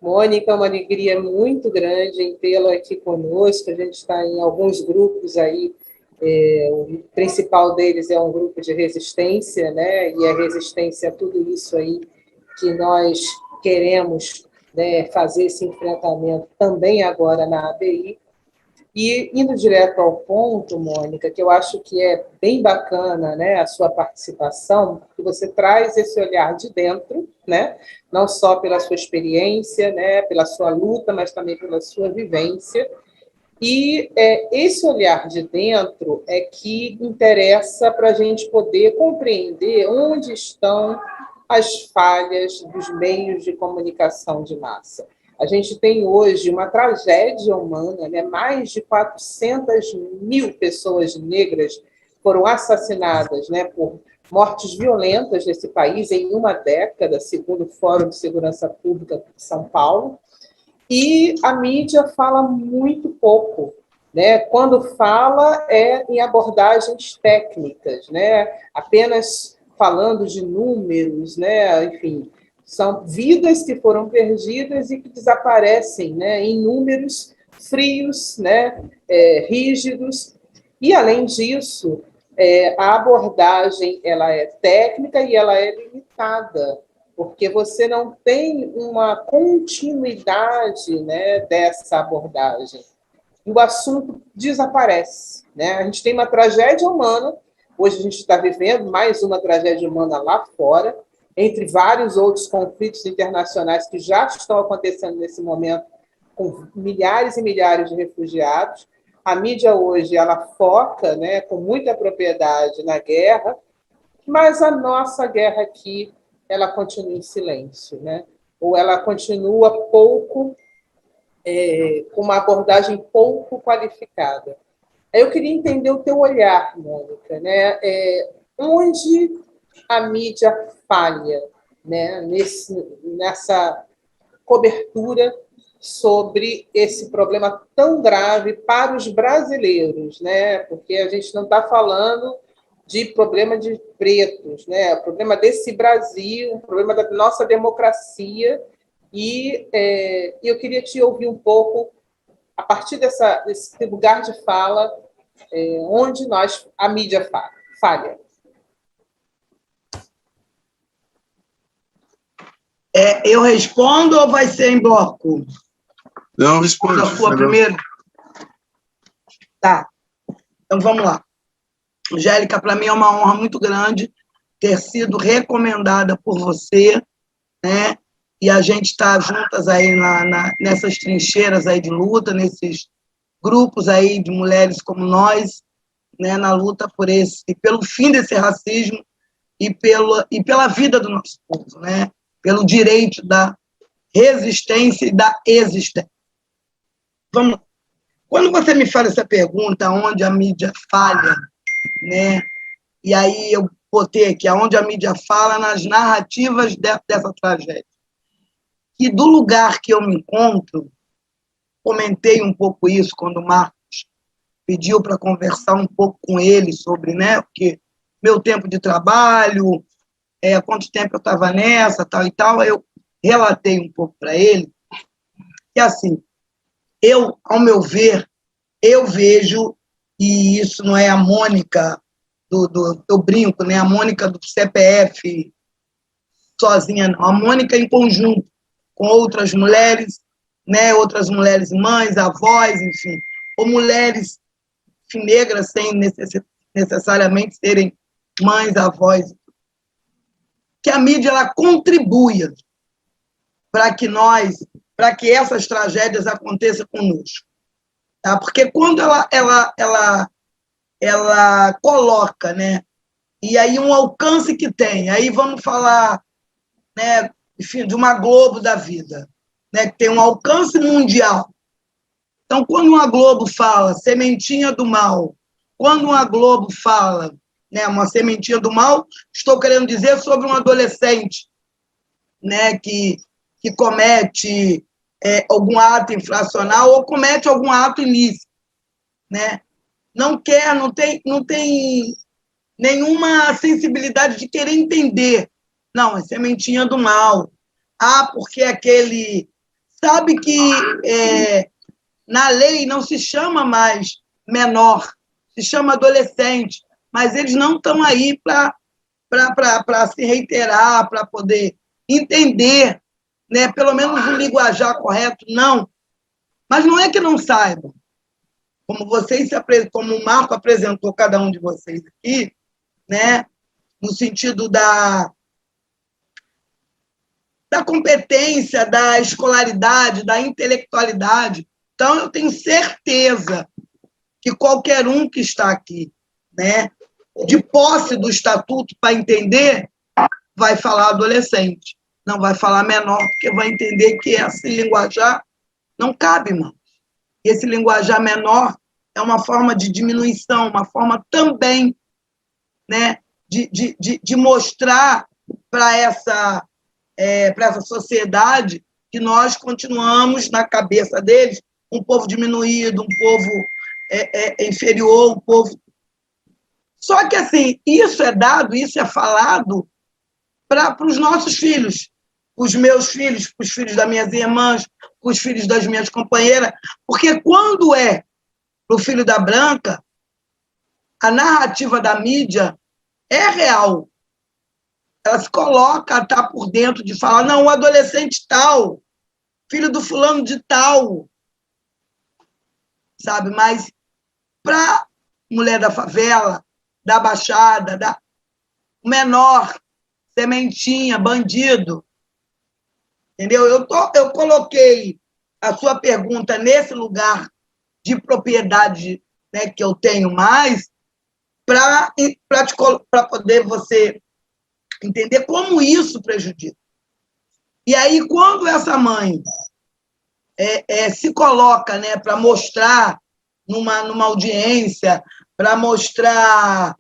Mônica, é uma alegria muito grande em tê-la aqui conosco. A gente está em alguns grupos aí, o principal deles é um grupo de resistência, né? E a resistência a tudo isso aí que nós queremos, né, fazer esse enfrentamento também agora na ABI. E indo direto ao ponto, Mônica, que eu acho que é bem bacana, né, a sua participação, que você traz esse olhar de dentro, né, não só pela sua experiência, né, pela sua luta, mas também pela sua vivência. E esse olhar de dentro é que interessa para a gente poder compreender onde estão as falhas dos meios de comunicação de massa. A gente tem hoje uma tragédia humana, né? Mais de 400 mil pessoas negras foram assassinadas, né, por mortes violentas nesse país em uma década, segundo o Fórum de Segurança Pública de São Paulo. E a mídia fala muito pouco, né? Quando fala é em abordagens técnicas, né? Apenas falando de números, né? Enfim, são vidas que foram perdidas e que desaparecem, né? Em números frios, né? Rígidos. E além disso, a abordagem ela é técnica e ela é limitada, porque você não tem uma continuidade, né, dessa abordagem. E o assunto desaparece, né? A gente tem uma tragédia humana, hoje a gente está vivendo mais uma tragédia humana lá fora, entre vários outros conflitos internacionais que já estão acontecendo nesse momento, com milhares e milhares de refugiados. A mídia hoje ela foca, né, com muita propriedade na guerra, mas a nossa guerra aqui ela continua em silêncio, né? Ou ela continua pouco, com uma abordagem pouco qualificada. Eu queria entender o teu olhar, Mônica, né? Onde a mídia falha, né? Nessa cobertura sobre esse problema tão grave para os brasileiros, né? Porque a gente não está falando de problema de pretos, né? O problema desse Brasil, o problema da nossa democracia. E eu queria te ouvir um pouco, a partir desse lugar de fala, onde a mídia falha. Eu respondo ou vai ser em bloco? Não, responde. A sua primeiro? Tá. Então, vamos lá. Angélica, para mim é uma honra muito grande ter sido recomendada por você, né? E a gente está juntas aí nessas trincheiras aí de luta, nesses grupos aí de mulheres como nós, né? Na luta pelo fim desse racismo e pela vida do nosso povo, né? Pelo direito da resistência e da existência. Vamos lá. Quando você me faz essa pergunta, onde a mídia falha, né? E aí eu botei aqui, onde a mídia fala nas narrativas dessa tragédia. E do lugar que eu me encontro, comentei um pouco isso quando o Marcos pediu para conversar um pouco com ele sobre, né? Porque meu tempo de trabalho, há quanto tempo eu estava nessa, tal e tal, eu relatei um pouco para ele. E assim, ao meu ver, eu vejo, e isso não é a Mônica eu brinco, né? A Mônica do CPF sozinha, não. A Mônica em conjunto com outras mulheres, né? Outras mulheres mães, avós, enfim, ou mulheres negras sem necessariamente serem mães, avós, que a mídia ela contribua para que essas tragédias aconteçam conosco, tá? Porque quando ela coloca, né? E aí um alcance que tem, aí vamos falar, né? Enfim, de uma Globo da vida, né? Que tem um alcance mundial. Então, quando uma Globo fala sementinha do mal, quando uma Globo fala, né, uma sementinha do mal, estou querendo dizer sobre um adolescente, né, que comete algum ato infracional ou comete algum ato ilícito, né? Não tem nenhuma sensibilidade de querer entender. Não, é sementinha do mal. Porque aquele sabe que na lei não se chama mais menor, se chama adolescente, mas eles não estão aí para se reiterar, para poder entender, né, pelo menos o linguajar correto, não. Mas não é que não saibam. Como o Marco apresentou cada um de vocês aqui, né, no sentido da competência, da escolaridade, da intelectualidade. Então, eu tenho certeza que qualquer um que está aqui, né, de posse do estatuto para entender, vai falar adolescente, não vai falar menor, porque vai entender que esse linguajar não cabe mais. E esse linguajar menor é uma forma de diminuição, uma forma também, né, de mostrar para essa sociedade que nós continuamos, na cabeça deles, um povo diminuído, um povo inferior, um povo... Só que, assim, isso é dado, isso é falado para os nossos filhos, os meus filhos, os filhos das minhas irmãs, os filhos das minhas companheiras, porque quando é para o filho da Branca, a narrativa da mídia é real. Ela se coloca, está por dentro de falar, não, o adolescente tal, filho do fulano de tal, sabe? Mas para mulher da favela, da Baixada, da menor, sementinha, bandido, entendeu? Eu coloquei a sua pergunta nesse lugar de propriedade, né, que eu tenho mais, para poder você entender como isso prejudica. E aí, quando essa mãe se coloca, né, para mostrar numa audiência, para mostrar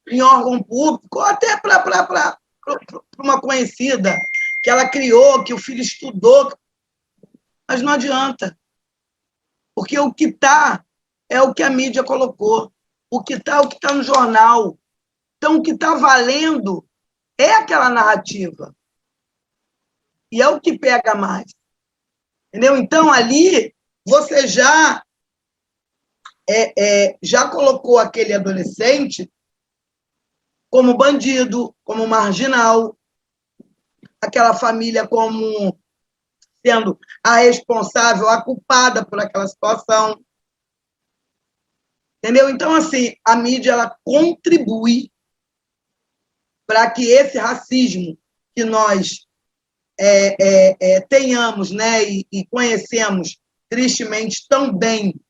em órgão público, ou até para uma conhecida que ela criou, que o filho estudou, mas não adianta, porque o que está é o que a mídia colocou, o que está no jornal. Então, o que está valendo é aquela narrativa. E é o que pega mais. Entendeu? Então, ali, você já colocou aquele adolescente como bandido, como marginal, aquela família como sendo a responsável, a culpada por aquela situação. Entendeu? Então, assim, a mídia ela contribui para que esse racismo que nós tenhamos, né, e conhecemos tristemente tão bem,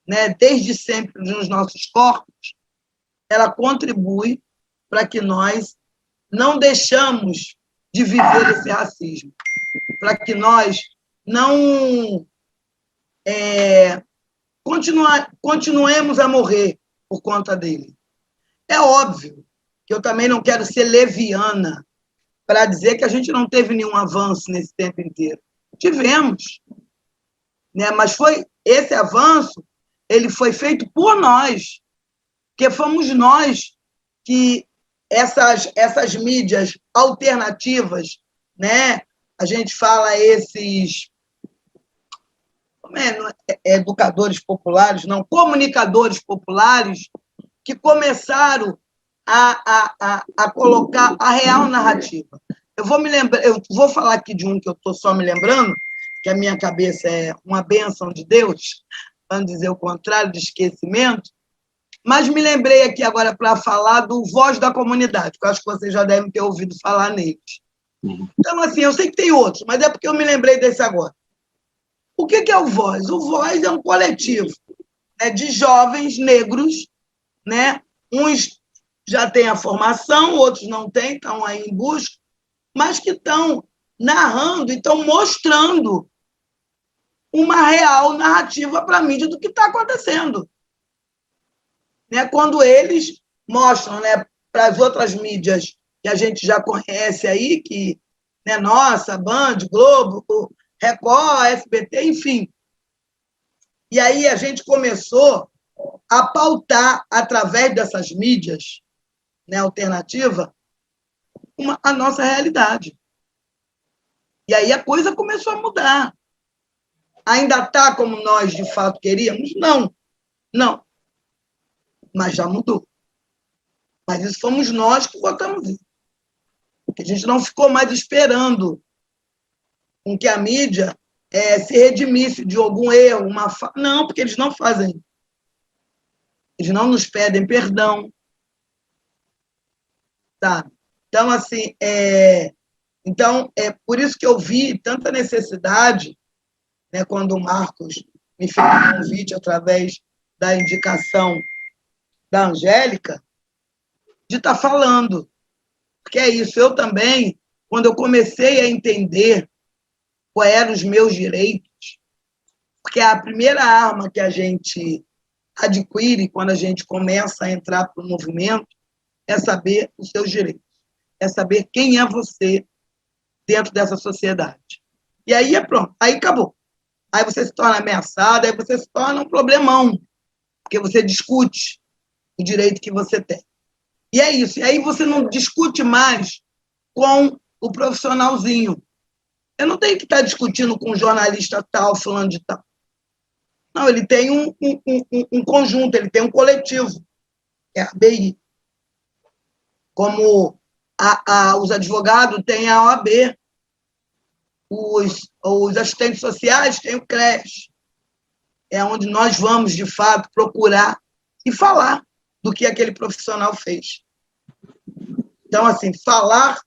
né, desde sempre nos nossos corpos, ela contribui para que nós não deixamos de viver esse racismo, para que nós não continuemos a morrer por conta dele. É óbvio que eu também não quero ser leviana para dizer que a gente não teve nenhum avanço nesse tempo inteiro. Tivemos, né? Mas esse avanço ele foi feito por nós, porque fomos nós que essas mídias alternativas, né? A gente fala esses educadores populares, não, comunicadores populares, que começaram a colocar a real narrativa. Eu vou falar aqui de um que eu estou só me lembrando, que a minha cabeça é uma bênção de Deus, para não dizer o contrário, de esquecimento, mas me lembrei aqui agora para falar do Voz da Comunidade, que eu acho que vocês já devem ter ouvido falar neles. Então, assim, eu sei que tem outros, mas é porque eu me lembrei desse agora. O que é o Voz? O Voz é um coletivo, né, de jovens negros, né? Uns já têm a formação, outros não têm, estão aí em busca, mas que estão narrando e estão mostrando uma real narrativa para a mídia do que está acontecendo. Né? Quando eles mostram, né, para as outras mídias que a gente já conhece aí, que, né, nossa, Band, Globo, Record, SBT, enfim. E aí a gente começou a pautar, através dessas mídias, né, alternativa, a nossa realidade. E aí a coisa começou a mudar. Ainda está como nós, de fato, queríamos? Não, não. Mas já mudou. Mas isso fomos nós que votamos isso. Porque a gente não ficou mais esperando com que a mídia se redimisse de algum erro, Não, porque eles não fazem. Eles não nos pedem perdão. Tá? Então, assim, então, é por isso que eu vi tanta necessidade, né, quando o Marcos me fez um convite através da indicação da Angélica, de estar falando. Porque é isso, eu também, quando eu comecei a entender quais eram os meus direitos, porque a primeira arma que a gente adquire quando a gente começa a entrar para o movimento é saber os seus direitos, é saber quem é você dentro dessa sociedade. E aí é pronto, aí acabou. Aí você se torna ameaçado, aí você se torna um problemão, porque você discute o direito que você tem. E é isso. E aí você não discute mais com o profissionalzinho. Eu não tenho que estar discutindo com um jornalista tal, fulano de tal. Não, ele tem um conjunto, ele tem um coletivo, é a ABI. Como os advogados têm a OAB, os assistentes sociais têm o CRES. É onde nós vamos, de fato, procurar e falar do que aquele profissional fez. Então, assim, falar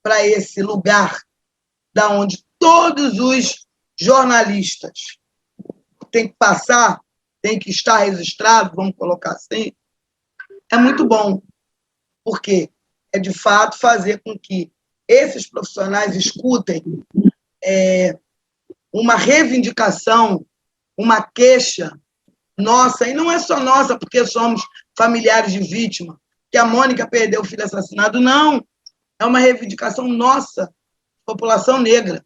para esse lugar da onde todos os jornalistas têm que passar, têm que estar registrados, vamos colocar assim, é muito bom, porque é, de fato, fazer com que esses profissionais escutem uma reivindicação, uma queixa nossa, e não é só nossa, porque somos familiares de vítima, que a Mônica perdeu o filho assassinado, não. É uma reivindicação nossa, população negra.